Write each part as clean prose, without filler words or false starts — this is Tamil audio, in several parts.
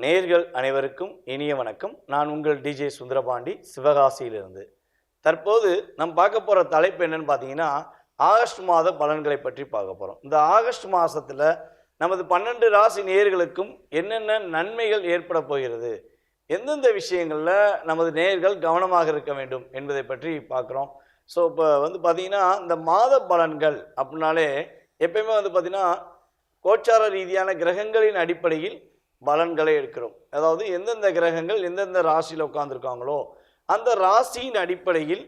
நேயர்கள் அனைவருக்கும் இனிய வணக்கம். நான் உங்கள் டிஜே சுந்தரபாண்டி, சிவகாசியிலிருந்து. தற்போது நம்ம பார்க்க போகிற தலைப்பு என்னன்னு பார்த்தீங்கன்னா, ஆகஸ்ட் மாத பலன்களை பற்றி பார்க்க போகிறோம். இந்த ஆகஸ்ட் மாதத்தில் நமது 12 ராசி நேயர்களுக்கும் என்னென்ன நன்மைகள் ஏற்பட போகிறது, எந்தெந்த விஷயங்களில் நமது நேயர்கள் கவனமாக இருக்க வேண்டும் என்பதை பற்றி பார்க்குறோம். ஸோ இப்போ பார்த்தீங்கன்னா, இந்த மாத பலன்கள் அப்படின்னாலே எப்பயுமே பார்த்தீங்கன்னா, கோச்சார ரீதியான கிரகங்களின் அடிப்படையில் பலன்களை எடுக்கிறோம். அதாவது எந்தெந்த கிரகங்கள் எந்தெந்த ராசியில் உட்கார்ந்துருக்காங்களோ அந்த ராசியின் அடிப்படையில்,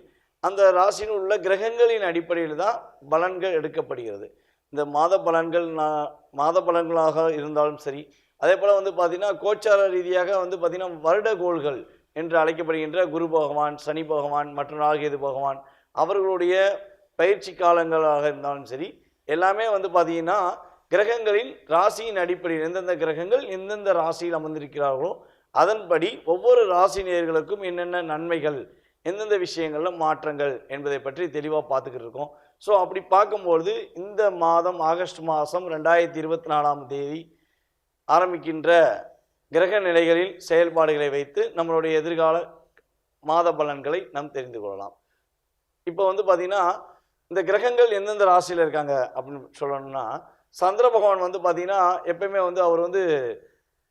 அந்த ராசியில் உள்ள கிரகங்களின் அடிப்படையில் தான் பலன்கள் எடுக்கப்படுகிறது. இந்த மாத பலன்கள் மாத பலன்களாக இருந்தாலும் சரி, அதே போல் பார்த்திங்கன்னா கோச்சார ரீதியாக பார்த்திங்கன்னா வருடகோள்கள் என்று அழைக்கப்படுகின்ற குரு பகவான், சனி பகவான் மற்றும் ராகேது பகவான் அவர்களுடைய பயிற்சி காலங்களாக இருந்தாலும் சரி, எல்லாமே பார்த்திங்கன்னா கிரகங்களின் ராசியின் அடிப்படையில் எந்தெந்த கிரகங்கள் எந்தெந்த ராசியில் அமர்ந்திருக்கிறார்களோ அதன்படி ஒவ்வொரு ராசி நேயர்களுக்கும் என்னென்ன நன்மைகள், எந்தெந்த விஷயங்களில் மாற்றங்கள் என்பதை பற்றி தெளிவாக பார்த்துக்கிட்டு இருக்கோம். ஸோ அப்படி பார்க்கும்பொழுது இந்த மாதம் ஆகஸ்ட் மாதம் 2024 ஆரம்பிக்கின்ற கிரக நிலைகளில் செயல்பாடுகளை வைத்து நம்மளுடைய எதிர்கால மாத பலன்களை நாம் தெரிந்து கொள்ளலாம். இப்போ பார்த்திங்கன்னா இந்த கிரகங்கள் எந்தெந்த ராசியில் இருக்காங்க அப்படின்னு சொல்லணும்னா, சந்திர பகவான் பார்த்தீங்கன்னா எப்பயுமே அவர்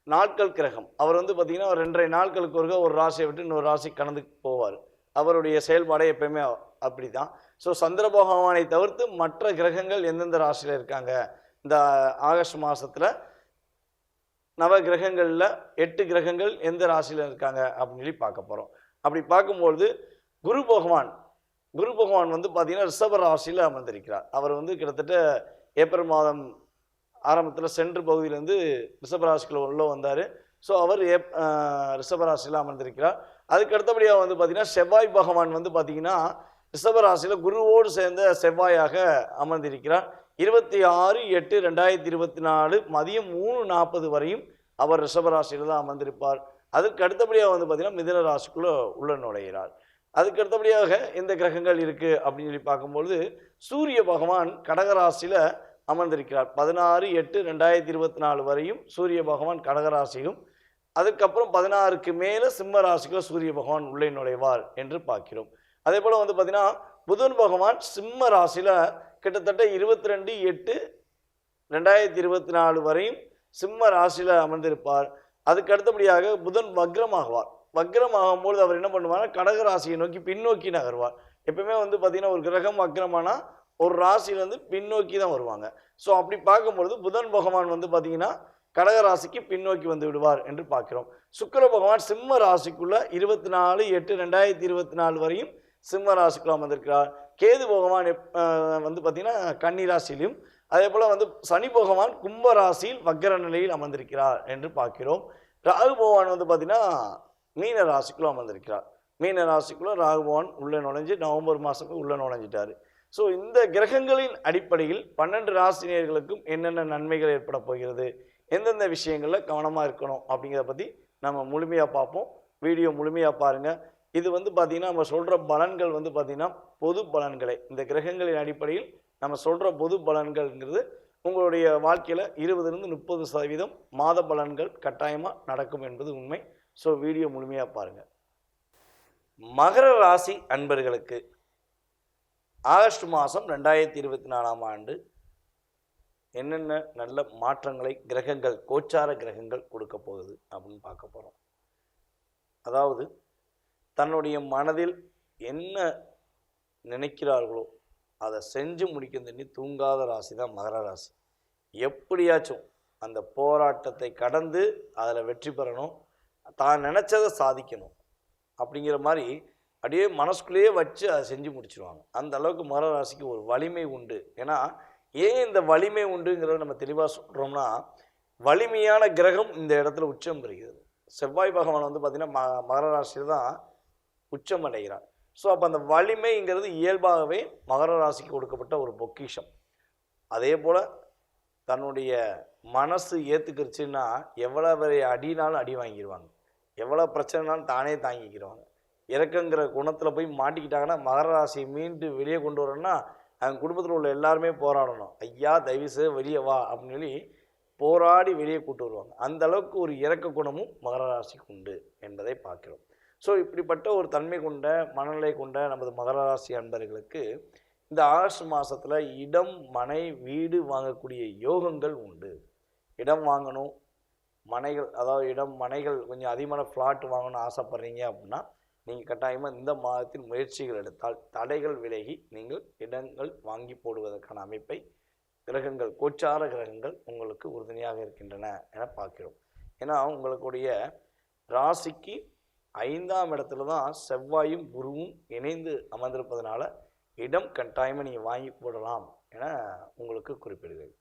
நாட்கள் கிரகம். அவர் பார்த்தீங்கன்னா 2.5 நாட்களுக்கு ஒரு ராசியை விட்டு இன்னொரு ராசி கடந்து போவார். அவருடைய செயல்பாடே எப்பயுமே அப்படி தான். ஸோ சந்திர பகவானை தவிர்த்து மற்ற கிரகங்கள் எந்தெந்த ராசியில் இருக்காங்க, இந்த ஆகஸ்ட் மாதத்தில் நவ கிரகங்களில் 8 கிரகங்கள் எந்த ராசியில் இருக்காங்க அப்படின்னு சொல்லி பார்க்க போகிறோம். அப்படி பார்க்கும்பொழுது குரு பகவான் பார்த்தீங்கன்னா ரிஷப ராசியில் அமர்ந்திருக்கிறார். அவர் கிட்டத்தட்ட ஏப்ரல் மாதம் ஆரம்பத்தில் சென்று பகுதியிலேருந்து ரிஷபராசிக்குள்ள உள்ள வந்தார். ஸோ அவர் ரிஷபராசியில் அமர்ந்திருக்கிறார். அதுக்கு அடுத்தபடியாக பார்த்தீங்கன்னா செவ்வாய் பகவான் பார்த்தீங்கன்னா ரிஷபராசியில் குருவோடு சேர்ந்த செவ்வாயாக அமர்ந்திருக்கிறார். 26/8/2024 மதியம் 3:40 வரையும் அவர் ரிஷபராசியில் தான் அமர்ந்திருப்பார். அதுக்கு அடுத்தபடியாக பார்த்தீங்கன்னா மிதுன ராசிக்குள்ளே உள்ள நுழைகிறார். அதுக்கு அடுத்தபடியாக எந்த கிரகங்கள் இருக்குது அப்படின்னு சொல்லி பார்க்கும்பொழுது சூரிய பகவான் கடகராசியில் அமர்ந்திருக்கிறார். 16/8/2024 வரையும் சூரிய பகவான் கடகராசியும், அதுக்கப்புறம் 16க்கு மேலே சிம்ம ராசிக்குள்ள சூரிய பகவான் உள்ளே நுழைவார் என்று பார்க்கிறோம். அதே போல் பார்த்தீங்கன்னா புதன் பகவான் சிம்ம ராசியில் கிட்டத்தட்ட 22/8/2024 வரையும் சிம்ம ராசியில் அமர்ந்திருப்பார். அதுக்கு அடுத்தபடியாக புதன் வக்ரமாகுவார். வக்ரமாகும்போது அவர் என்ன பண்ணுவார்னா கடகராசியை நோக்கி பின்னோக்கி நகர்வார். எப்பவுமே பார்த்தீங்கன்னா ஒரு கிரகம் வக்ரமானா ஒரு ராசியிலேருந்து பின்னோக்கி தான் வருவாங்க. ஸோ அப்படி பார்க்கும்பொழுது புதன் பகவான் பார்த்தீங்கன்னா கடகராசிக்கு பின்னோக்கி வந்து விடுவார் என்று பார்க்கிறோம். சுக்கிர பகவான் சிம்ம ராசிக்குள்ள 24/8/2024 வரையும் சிம்ம ராசிக்குள்ள அமர்ந்திருக்கிறார். கேது பகவான் பார்த்தீங்கன்னா கன்னி ராசியிலும், அதே போல் சனி பகவான் கும்ப ராசியில் வக்ர நிலையில் அமர்ந்திருக்கிறார் என்று பார்க்கிறோம். ராகு பகவான் பார்த்தீங்கன்னா மீன ராசிக்குள்ள அமர்ந்திருக்கிறார். மீன ராசிக்குள்ள ராகு பகவான் உள்ளே நுழைஞ்சு நவம்பர் மாதமே உள்ளே நுழைஞ்சிட்டாரு. ஸோ இந்த கிரகங்களின் அடிப்படையில் 12 ராசினியர்களுக்கும் என்னென்ன நன்மைகள் ஏற்பட போகிறது, எந்தெந்த விஷயங்களில் கவனமாக இருக்கணும் அப்படிங்கிறத பற்றி நம்ம முழுமையாக பார்ப்போம். வீடியோ முழுமையாக பாருங்கள். இது பார்த்திங்கன்னா நம்ம சொல்கிற பலன்கள் பார்த்திங்கன்னா பொது பலன்களை, இந்த கிரகங்களின் அடிப்படையில் நம்ம சொல்கிற பொது பலன்கள்ங்கிறது உங்களுடைய வாழ்க்கையில் 20-30% மாத பலன்கள் கட்டாயமாக நடக்கும் என்பது உண்மை. ஸோ வீடியோ முழுமையாக பாருங்கள். மகர ராசி அன்பர்களுக்கு ஆகஸ்ட் மாதம் 2024 என்னென்ன நல்ல மாற்றங்களை கிரகங்கள், கோச்சார கிரகங்கள் கொடுக்க போகுது அப்படின்னு பார்க்க போகிறோம். அதாவது தன்னுடைய மனதில் என்ன நினைக்கிறார்களோ அதை செஞ்சு முடிக்க தண்ணி தூங்காத ராசி தான் மகர ராசி. எப்படியாச்சும் அந்த போராட்டத்தை கடந்து அதில் வெற்றி பெறணும், தான் நினச்சதை சாதிக்கணும் அப்படிங்கிற மாதிரி அப்படியே மனசுக்குள்ளேயே வச்சு அதை செஞ்சு முடிச்சிருவாங்க. அந்த அளவுக்கு மகர ராசிக்கு ஒரு வலிமை உண்டு. ஏன்னா ஏன் இந்த வலிமை உண்டுங்கிறத நம்ம தெளிவாக சொல்கிறோம்னா, வலிமையான கிரகம் இந்த இடத்துல உச்சம் பெறுகிறது. செவ்வாய் பகவான் பார்த்திங்கன்னா மகர ராசியில் தான் உச்சம் அடைகிறார். ஸோ அப்போ அந்த வலிமைங்கிறது இயல்பாகவே மகர ராசிக்கு கொடுக்கப்பட்ட ஒரு பொக்கிஷம். அதே போல் தன்னுடைய மனசு ஏற்றுக்கிடுச்சுன்னா எவ்வளோ அடினாலும் அடி வாங்கிடுவாங்க, எவ்வளோ பிரச்சனைனாலும் தானே தாங்கிக்கிறவாங்க. இறக்குங்கிற குணத்தில் போய் மாட்டிக்கிட்டாங்கன்னா மகர ராசியை மீண்டு வெளியே கொண்டு வரணும்னா அவங்க குடும்பத்தில் உள்ள எல்லாருமே போராடணும். ஐயா தயவு செய்து வெளியே வா அப்படின்னு சொல்லி போராடி வெளியே கூட்டு வருவாங்க. அந்த அளவுக்கு ஒரு இரக்க குணமும் மகர ராசிக்கு உண்டு என்பதை பார்க்கிறோம். ஸோ இப்படிப்பட்ட ஒரு தன்மை கொண்ட மனநிலை கொண்ட நமது மகர ராசி அன்பர்களுக்கு இந்த ஆகஸ்ட் மாதத்தில் இடம், மனை, வீடு வாங்கக்கூடிய யோகங்கள் உண்டு. இடம் வாங்கணும், மனைகள், அதாவது இடம் மனைகள் கொஞ்சம் அதிகமான ஃப்ளாட் வாங்கணும்னு ஆசைப்பட்றீங்க அப்படின்னா நீங்கள் கட்டாயமாக இந்த மாதத்தில் முயற்சிகள் எடுத்தால் தடைகள் விலகி நீங்கள் இடங்கள் வாங்கி போடுவதற்கான அமைப்பை கிரகங்கள், கோச்சார கிரகங்கள் உங்களுக்கு உறுதுணையாக இருக்கின்றன என பார்க்கிறோம். ஏன்னா உங்களுடைய ராசிக்கு 5ஆம் இடத்துல தான் செவ்வாயும் குருவும் இணைந்து அமர்ந்திருப்பதனால இடம் கட்டாயமாக நீங்கள் வாங்கி போடலாம் என உங்களுக்கு குறிப்பிடுகிறது.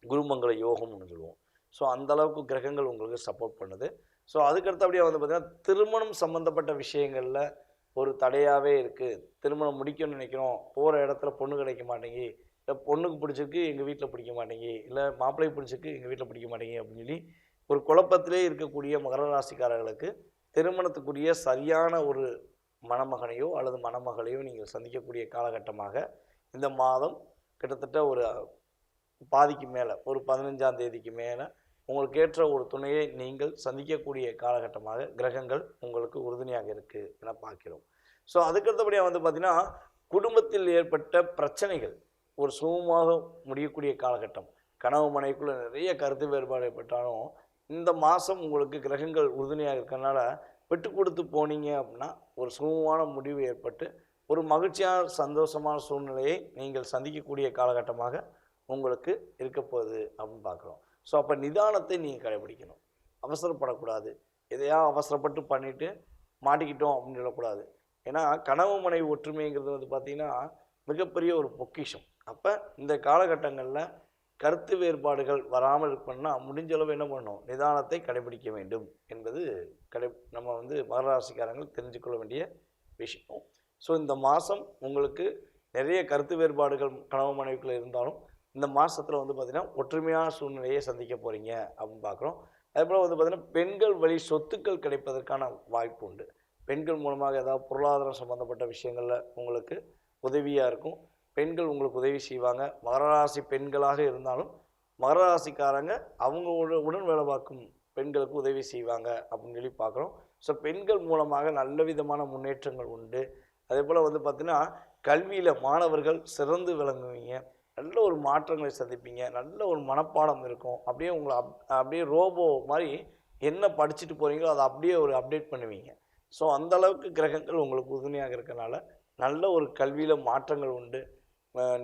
குருமங்கள யோகம்னு சொல்லுவோம். ஸோ அந்த அளவுக்கு கிரகங்கள் உங்களுக்கு சப்போர்ட் பண்ணுது. ஸோ அதுக்கடுத்தபடியாக வந்து பார்த்திங்கன்னா திருமணம் சம்மந்தப்பட்ட விஷயங்களில் ஒரு தடையாகவே இருக்குது. திருமணம் முடிக்கணும்னு நினைக்கிறோம், போகிற இடத்துல பொண்ணு கிடைக்க மாட்டேங்கி, இல்லை பொண்ணுக்கு பிடிச்சிருக்கு எங்கள் வீட்டில் பிடிக்க மாட்டேங்கி, இல்லை மாப்பிள்ளைக்கு பிடிச்சிருக்கு எங்கள் வீட்டில் பிடிக்க மாட்டேங்கி அப்படின்னு சொல்லி ஒரு குழப்பத்திலே இருக்கக்கூடிய மகர ராசிக்காரர்களுக்கு திருமணத்துக்குரிய சரியான ஒரு மணமகனையோ அல்லது மணமகளையோ நீங்கள் சந்திக்கக்கூடிய காலகட்டமாக இந்த மாதம் கிட்டத்தட்ட ஒரு பாதிக்கு மேலே, ஒரு 15ஆம் தேதிக்கு மேலே உங்களுக்கு ஏற்ற ஒரு துணையை நீங்கள் சந்திக்கக்கூடிய காலகட்டமாக கிரகங்கள் உங்களுக்கு உறுதுணையாக இருக்குது என பார்க்கிறோம். ஸோ அதுக்கடுத்தபடியாக வந்து பார்த்திங்கன்னா குடும்பத்தில் ஏற்பட்ட பிரச்சனைகள் ஒரு சுமூகமாக முடியக்கூடிய காலகட்டம். கனவு மனைக்குள்ளே நிறைய கருத்து வேறுபாடு ஏற்பட்டாலும் இந்த மாதம் உங்களுக்கு கிரகங்கள் உறுதுணையாக இருக்கிறதுனால விட்டு கொடுத்து போனீங்க அப்படின்னா ஒரு சுமூகமான முடிவு ஏற்பட்டு ஒரு மகிழ்ச்சியான சந்தோஷமான சூழ்நிலையை நீங்கள் சந்திக்கக்கூடிய காலகட்டமாக உங்களுக்கு இருக்க போகுது அப்படின்னு பார்க்குறோம். ஸோ அப்போ நிதானத்தை நீங்கள் கடைபிடிக்கணும், அவசரப்படக்கூடாது. எதையா அவசரப்பட்டு பண்ணிவிட்டு மாட்டிக்கிட்டோம் அப்படின்னு சொல்லக்கூடாது. ஏன்னா கனவு மனைவி ஒற்றுமைங்கிறது வந்து பார்த்திங்கன்னா மிகப்பெரிய ஒரு பொக்கிஷம். அப்போ இந்த காலகட்டங்களில் கருத்து வேறுபாடுகள் வராமல் இருக்கணும்னா முடிஞ்ச அளவு என்ன பண்ணணும், நிதானத்தை கடைபிடிக்க வேண்டும் என்பது நம்ம வந்து மகர ராசிக்காரங்கள் தெரிஞ்சுக்கொள்ள வேண்டிய விஷயம். ஸோ இந்த மாதம் உங்களுக்கு நிறைய கருத்து வேறுபாடுகள் கனவு மனைவிக்குள்ளே இருந்தாலும் இந்த மாதத்தில் வந்து பார்த்திங்கன்னா ஒற்றுமையான சூழ்நிலையை சந்திக்க போகிறீங்க அப்படின்னு பார்க்குறோம். அதேபோல் வந்து பார்த்திங்கன்னா பெண்கள் வழி சொத்துக்கள் கிடைப்பதற்கான வாய்ப்பு உண்டு. பெண்கள் மூலமாக ஏதாவது பொருளாதாரம் சம்மந்தப்பட்ட விஷயங்களில் உங்களுக்கு உதவியாக இருக்கும். பெண்கள் உங்களுக்கு உதவி செய்வாங்க. மகர ராசி பெண்களாக இருந்தாலும் மகர ராசிக்காரங்க அவங்க உடன் வேலை பார்க்கும் பெண்களுக்கு உதவி செய்வாங்க அப்படின்னு சொல்லி பார்க்குறோம். ஸோ பெண்கள் மூலமாக நல்ல விதமான முன்னேற்றங்கள் உண்டு. அதே போல் வந்து பார்த்திங்கன்னா கல்வியில் மாணவர்கள் சிறந்து விளங்குவீங்க, நல்ல ஒரு மாற்றங்களை சந்திப்பீங்க, நல்ல ஒரு மனப்பாடம் இருக்கும். அப்படியே உங்களை அப்படியே ரோபோ மாதிரி என்ன படிச்சுட்டு போகிறீங்களோ அதை அப்படியே ஒரு அப்டேட் பண்ணுவீங்க. ஸோ அந்தளவுக்கு கிரகங்கள் உங்களுக்கு உறுதுணையாக இருக்கனால நல்ல ஒரு கல்வியில் மாற்றங்கள் உண்டு.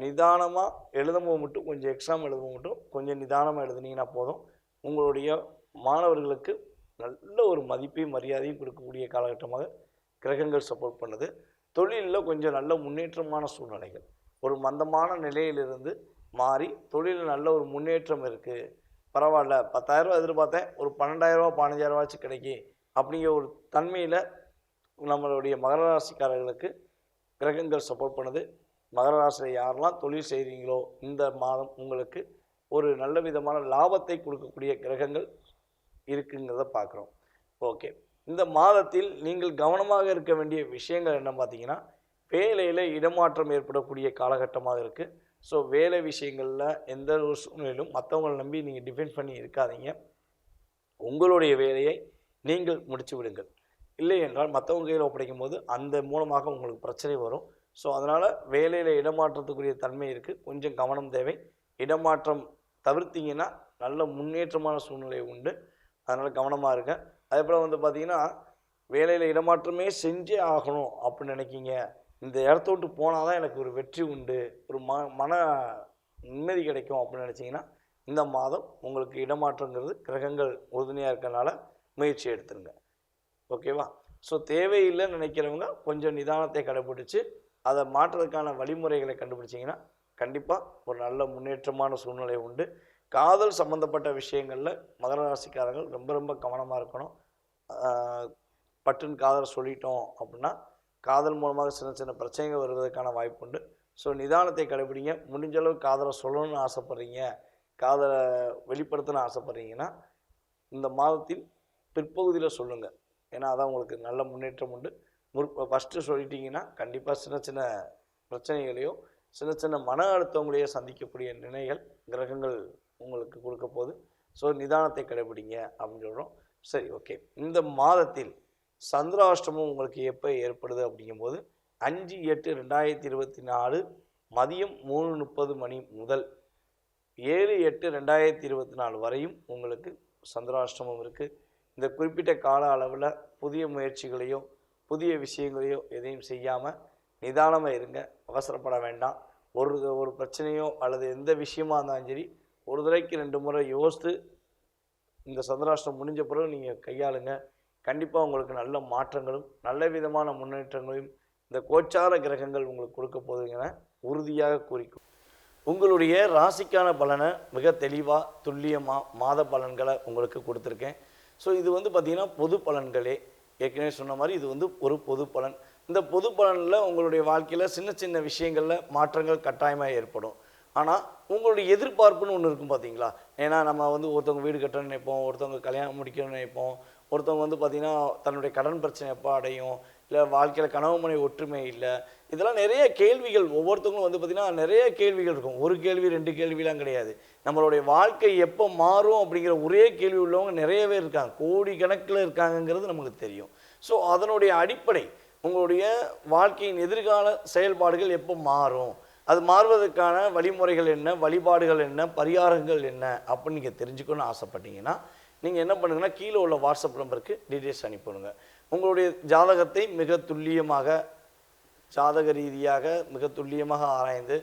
நிதானமாக எழுதும்போது மட்டும் கொஞ்சம் எக்ஸாம் எழுதும்போது மட்டும் கொஞ்சம் நிதானமாக எழுதுனீங்கன்னா போதும். உங்களுடைய மாணவர்களுக்கு நல்ல ஒரு மதிப்பையும் மரியாதையும் கொடுக்கக்கூடிய காலகட்டமாக கிரகங்கள் சப்போர்ட் பண்ணுது. தொழிலில் கொஞ்சம் நல்ல முன்னேற்றமான சூழ்நிலைகள், ஒரு மந்தமான நிலையிலிருந்து மாறி தொழிலில் நல்ல ஒரு முன்னேற்றம் இருக்குது. பரவாயில்ல, 10,000 எதிர்பார்த்தேன், ஒரு 12,000 15,000 கிடைக்கி அப்படிங்கிற ஒரு தன்மையில் நம்மளுடைய மகர ராசிக்காரர்களுக்கு கிரகங்கள் சப்போர்ட் பண்ணுது. மகர ராசியில் யாரெல்லாம் தொழில் செய்கிறீங்களோ இந்த மாதம் உங்களுக்கு ஒரு நல்ல விதமான லாபத்தை கொடுக்கக்கூடிய கிரகங்கள் இருக்குங்கிறத பார்க்குறோம். ஓகே, இந்த மாதத்தில் நீங்கள் கவனமாக இருக்க வேண்டிய விஷயங்கள் என்ன பார்த்தீங்கன்னா வேலையில் இடமாற்றம் ஏற்படக்கூடிய காலகட்டமாக இருக்குது. ஸோ வேலை விஷயங்களில் எந்த ஒரு சூழ்நிலையிலும் மற்றவங்களை நம்பி நீங்கள் டிபெண்ட் பண்ணி இருக்காதீங்க. உங்களுடைய வேலையை நீங்கள் முடித்து விடுங்கள். இல்லை என்றால் மற்றவங்க கையில் ஒப்படைக்கும் போது அந்த மூலமாக உங்களுக்கு பிரச்சனை வரும். ஸோ அதனால் வேலையில் இடமாற்றத்துக்குரிய தன்மை இருக்குது, கொஞ்சம் கவனம் தேவை. இடமாற்றம் தவிர்த்திங்கன்னா நல்ல முன்னேற்றமான சூழ்நிலை உண்டு. அதனால் கவனமாக இருங்க. அதே போல் வந்து பார்த்திங்கன்னா வேலையில் இடமாற்றமே செஞ்சே ஆகணும் அப்படின்னு நினைக்கிங்க, இந்த இடத்த விட்டு போனால் தான் எனக்கு ஒரு வெற்றி உண்டு, ஒரு மன நிம்மதி கிடைக்கும் அப்படின்னு நினச்சிங்கன்னா இந்த மாதம் உங்களுக்கு இடமாற்றங்கிறது கிரகங்கள் உறுதுணையாக இருக்கனால முயற்சி எடுத்துருங்க. ஓகேவா? ஸோ தேவையில்லைன்னு நினைக்கிறவங்க கொஞ்சம் நிதானத்தை கடைபிடிச்சு அதை மாற்றுறதுக்கான வழிமுறைகளை கண்டுபிடிச்சிங்கன்னா கண்டிப்பாக ஒரு நல்ல முன்னேற்றமான சூழ்நிலை உண்டு. காதல் சம்மந்தப்பட்ட விஷயங்களில் மகர ராசிக்காரர்கள் ரொம்ப ரொம்ப கவனமாக இருக்கணும். பட்டுன்னு காதலை சொல்லிட்டோம் அப்படின்னா காதல் மூலமாக சின்ன சின்ன பிரச்சனைகள் வருவதற்கான வாய்ப்பு உண்டு. ஸோ நிதானத்தை கடைபிடிங்க. முடிஞ்சளவு காதலை சொல்லணும்னு ஆசைப்பட்றீங்க, காதலை வெளிப்படுத்தணும்னு ஆசைப்பட்றீங்கன்னா இந்த மாதத்தில் பிற்பகுதியில் சொல்லுங்கள். ஏன்னா அதான் உங்களுக்கு நல்ல முன்னேற்றம் உண்டு. ஃபஸ்ட்டு சொல்லிட்டீங்கன்னா கண்டிப்பாக சின்ன சின்ன பிரச்சனைகளையோ சின்ன சின்ன மன அழுத்தங்களையோ சந்திக்கக்கூடிய நிலைகள் கிரகங்கள் உங்களுக்கு கொடுக்க போகுது. ஸோ நிதானத்தை கடைபிடிங்க அப்படின்னு சொல்கிறோம். சரி, ஓகே. இந்த மாதத்தில் சந்திராஷ்டமம் உங்களுக்கு எப்போ ஏற்படுது அப்படிங்கும்போது 5/8/2024 மதியம் 3:30 மணி முதல் 7/8/2024 வரையும் உங்களுக்கு சந்திராஷ்டமம் இருக்குது. இந்த குறிப்பிட்ட கால அளவில் புதிய முயற்சிகளையோ புதிய விஷயங்களையோ எதையும் செய்யாமல் நிதானமாக இருங்க. அவசரப்பட வேண்டாம். ஒரு பிரச்சனையோ அல்லது எந்த விஷயமா இருந்தாலும் சரி, ஒரு தடவைக்கு 2 முறை யோசித்து இந்த சந்திராஷ்டமம் முடிஞ்ச பிறகு நீங்கள் கையாளுங்க. கண்டிப்பாக உங்களுக்கு நல்ல மாற்றங்களும் நல்ல விதமான முன்னேற்றங்களையும் இந்த கோச்சார கிரகங்கள் உங்களுக்கு கொடுக்க போகுதுங்க உறுதியாக கூறிக்கும். உங்களுடைய ராசிக்கான பலனை மிக தெளிவாக துல்லியமாக மாத பலன்களை உங்களுக்கு கொடுத்துருக்கேன். ஸோ இது வந்து பார்த்திங்கன்னா பொது பலன்களே. ஏற்கனவே சொன்ன மாதிரி இது வந்து ஒரு பொது பலன். இந்த பொது பலனில் உங்களுடைய வாழ்க்கையில் சின்ன சின்ன விஷயங்களில் மாற்றங்கள் கட்டாயமாக ஏற்படும். ஆனால் உங்களுடைய எதிர்பார்ப்புன்னு ஒன்று இருக்கும் பார்த்தீங்களா? ஏன்னா நம்ம வந்து ஒருத்தவங்க வீடு கட்டணும்னு நினைப்போம், ஒருத்தவங்க கல்யாணம் முடிக்கணும்னு நினைப்போம், ஒருத்தவங்க வந்து பார்த்திங்கன்னா தன்னுடைய கடன் பிரச்சனை எப்போ அடையும், இல்லை வாழ்க்கையில் கணவன் மனைவி ஒற்றுமை இல்லை, இதெல்லாம் நிறைய கேள்விகள். ஒவ்வொருத்தவங்களும் வந்து பார்த்திங்கன்னா நிறைய கேள்விகள் இருக்கும். ஒரு கேள்வி 2 கேள்விலாம் கிடையாது. நம்மளுடைய வாழ்க்கை எப்போ மாறும் அப்படிங்கிற ஒரே கேள்வி உள்ளவங்க நிறையவே இருக்காங்க. கோடிக்கணக்கில் இருக்காங்கங்கிறது நமக்கு தெரியும். ஸோ அதனுடைய அடிப்படை உங்களுடைய வாழ்க்கையின் எதிர்கால செயல்பாடுகள் எப்போ மாறும், அது மாறுவதற்கான வழிமுறைகள் என்ன, வழிபாடுகள் என்ன, பரிகாரங்கள் என்ன அப்படின்னு நீங்கள் தெரிஞ்சுக்கணும்னு ஆசைப்பட்டீங்கன்னா நீங்கள் என்ன பண்ணுங்கன்னா கீழே உள்ள வாட்ஸ்அப் நம்பருக்கு டீட்டெயில்ஸ் அனுப்பிவிடுங்க. உங்களுடைய ஜாதகத்தை மிக துல்லியமாக ஜாதக ரீதியாக மிக துல்லியமாக ஆராய்ந்து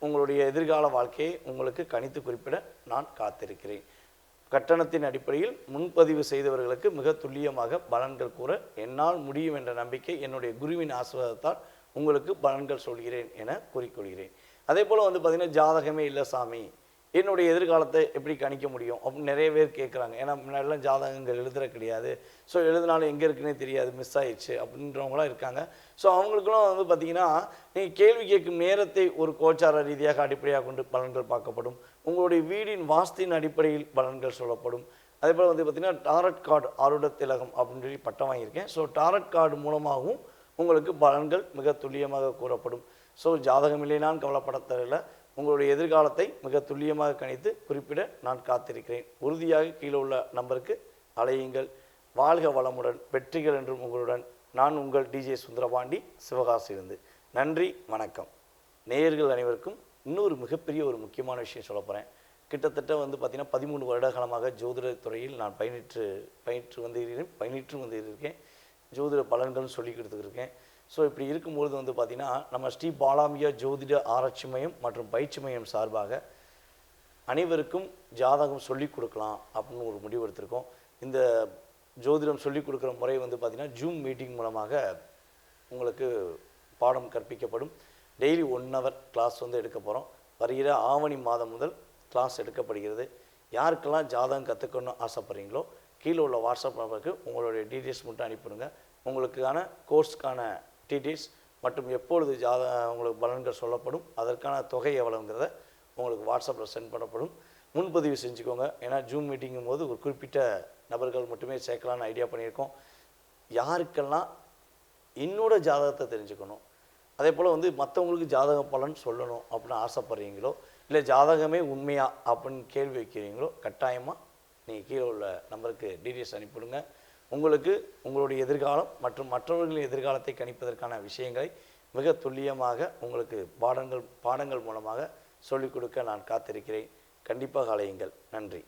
உங்களுடைய எதிர்கால வாழ்க்கையை உங்களுக்கு கணித்து குறிப்பிட நான் காத்திருக்கிறேன். கட்டணத்தின் அடிப்படையில் முன்பதிவு செய்தவர்களுக்கு மிக துல்லியமாக பலன்கள் கூற என்னால் முடியும் என்ற நம்பிக்கை, என்னுடைய குருவின் ஆசீர்வாதத்தால் உங்களுக்கு பலன்கள் சொல்கிறேன் என கூறிக்கொள்கிறேன். அதே போல் வந்து பார்த்திங்கன்னா ஜாதகமே இல்லை சாமி, என்னுடைய எதிர்காலத்தை எப்படி கணிக்க முடியும் அப்படின்னு நிறைய பேர் கேட்குறாங்க. ஏன்னா முன்னாடிலாம் ஜாதகங்கள் எழுதுற கிடையாது. ஸோ எழுதினாலும் எங்கே இருக்குன்னே தெரியாது, மிஸ் ஆயிடுச்சு அப்படின்றவங்களாம் இருக்காங்க. ஸோ அவங்களுக்குலாம் வந்து பார்த்திங்கன்னா நீங்கள் கேள்வி கேட்கும் நேரத்தை ஒரு கோச்சார ரீதியாக அடிப்படையாக கொண்டு பலன்கள் பார்க்கப்படும். உங்களுடைய வீடின் வாஸ்தின் அடிப்படையில் பலன்கள் சொல்லப்படும். அதே போல் வந்து பார்த்திங்கன்னா டாரட் கார்டு ஆருட திலகம் அப்படின்னு சொல்லி பட்டம் வாங்கியிருக்கேன். ஸோ டாரட் கார்டு மூலமாகவும் உங்களுக்கு பலன்கள் மிக துல்லியமாக கூறப்படும். ஸோ ஜாதகம் இல்லைனான்னு கவலைப்பட தேவையில்லை. உங்களுடைய எதிர்காலத்தை மிக துல்லியமாக கணித்து குறிப்பிட நான் காத்திருக்கிறேன். உறுதியாக கீழே உள்ள நம்பருக்கு அலையுங்கள். வாழ்க வளமுடன், வெற்றிகள் என்றும் உங்களுடன். நான் உங்கள் டிஜே சுந்தரபாண்டி, சிவகாசியிலிருந்து. நன்றி, வணக்கம். நேயர்கள் அனைவருக்கும் இன்னொரு மிகப்பெரிய ஒரு முக்கியமான விஷயம் சொல்ல போகிறேன். கிட்டத்தட்ட வந்து பார்த்திங்கன்னா 13 வருட காலமாக ஜோதிட துறையில் நான் பயின்று வந்திருக்கேன். ஜோதிட பலன்கள் சொல்லி கொடுத்துருக்கேன். ஸோ இப்படி இருக்கும்பொழுது வந்து பார்த்திங்கன்னா நம்ம ஸ்ரீ பாலாம்பிகா ஜோதிட ஆராய்ச்சி மையம் மற்றும் பயிற்சி மையம் சார்பாக அனைவருக்கும் ஜாதகம் சொல்லிக் கொடுக்கலாம் அப்படின்னு ஒரு முடிவு எடுத்திருக்கோம். இந்த ஜோதிடம் சொல்லிக் கொடுக்குற முறை வந்து பார்த்திங்கன்னா ஜூம் மீட்டிங் மூலமாக உங்களுக்கு பாடம் கற்பிக்கப்படும். டெய்லி 1 hour கிளாஸ் வந்து எடுக்க போகிறோம். வருகிற ஆவணி மாதம் முதல் கிளாஸ் எடுக்கப்படுகிறது. யாருக்கெல்லாம் ஜாதகம் கற்றுக்கணும்னு ஆசைப்பட்றீங்களோ கீழே உள்ள வாட்ஸ்அப் நம்பருக்கு உங்களுடைய டீட்டெயில்ஸ் மட்டும் அனுப்பிவிடுங்க. உங்களுக்கான கோர்ஸ்க்கான டீட்டெயில்ஸ் மற்றும் எப்பொழுது உங்களுக்கு பலன்கள் சொல்லப்படும், அதற்கான தொகை எவ்வளோங்கிறத உங்களுக்கு வாட்ஸ்அப்பில் சென்ட் பண்ணப்படும். முன்பதிவு செஞ்சுக்கோங்க. ஏன்னா ஜூம் மீட்டிங்கும் போது ஒரு குறிப்பிட்ட நபர்கள் மட்டுமே சேர்க்கலான்னு ஐடியா பண்ணியிருக்கோம். யாருக்கெல்லாம் என்னோட ஜாதகத்தை தெரிஞ்சுக்கணும், அதே போல் வந்து மற்றவங்களுக்கு ஜாதக பலன் சொல்லணும் அப்படின்னு ஆசைப்பட்றீங்களோ, இல்லை ஜாதகமே உண்மையா அப்படின்னு கேள்வி வைக்கிறீங்களோ, கட்டாயமாக நீங்கள் கீழே உள்ள நம்பருக்கு டீட்டெயில்ஸ் அனுப்பிவிடுங்க. உங்களுக்கு உங்களுடைய எதிர்காலம் மற்றும் மற்றவர்களின் எதிர்காலத்தை கணிப்பதற்கான விஷயங்களை மிக துல்லியமாக உங்களுக்கு பாடங்கள் மூலமாக சொல்லிக் கொடுக்க நான் காத்திருக்கிறேன். கண்டிப்பாக அலையுங்கள். நன்றி.